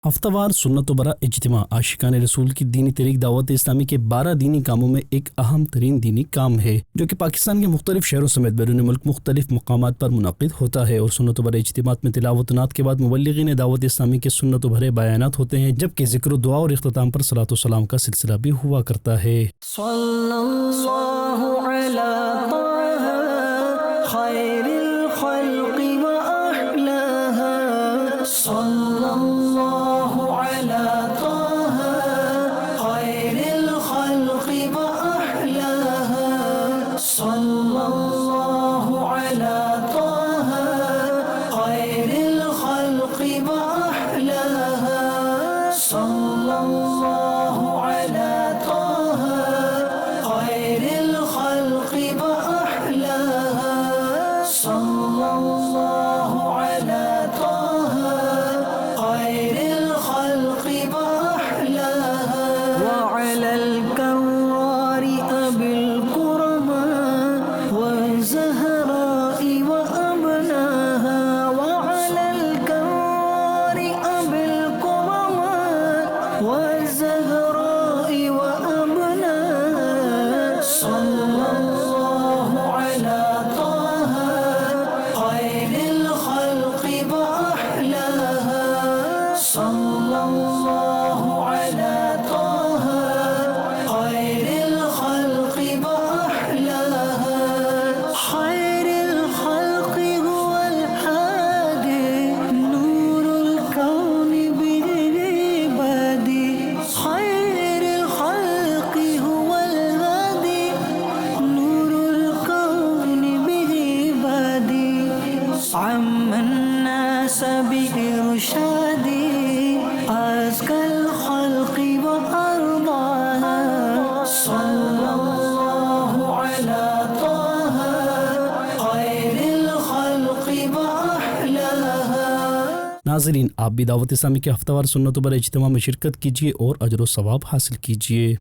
हफ्तावार सुन्नत बरा इज्तिमा आशिकान रसूल की दीनी तहरीक दावत इस्लामी के 12 दीनी कामों में एक अहम तरीन दीनी काम है जो कि पाकिस्तान के मुख्तलिफ शहरों समेत बैरून मुल्क मुख्तलिफ मकामात पर मुनक़िद होता है। और सुन्नत बरा इज्तिमात में तिलावत नात के बाद मुबल्लिगीन दावत इस्लामी के सुन्नत भरे बयानात होते हैं, जबकि ज़िक्र दुआ और इख्तिताम पर सलातो सलाम का सिलसिला भी हुआ करता है। सल्लल्लाहु अला खैरिल खल्क़ि व अहलहा, सल्लल्लाहु अला खैरिल खल्क़ि व अहलहा, सल्लल्लाहु अला खैरिल खल्क़ि व अहलहा, सल्लल्लाहु अला खैरिल खल्क़ि व अहलहा, सल्लल्लाहु अला खैरिल खल्क़ि व अहलहा, व अलल कर्रारि अबिल कुरमा व ज़हराइ व अबनाहा, व अलल कर्रारि अबिल कुरमा व ज़हराइ व अबनाहा, सल्लल्लाहु अला खैरिल खल्क़ि व अहलहा, सल्लल्लाहु अला खैरिल खल्क़ि व अहलहा, खैरिल खल्क़ि हुवल हादी, नूरुल कौनि बिइबादी, खैरिल खल्क़ि हुवल हादी, नूरुल कौनि बिइबादी, अम्मन नास बिइरशादी, अज़कल खल्क़ि व अरदाहा, सल्लल्लाहु अला खैरिल खल्क़ि व अहलहा। नाज़रीन, आप भी दावत इस्लामी के हफ्तावार सुन्नत बर इज्तिमा में शिरकत कीजिए और अजर व सवाब हासिल कीजिए।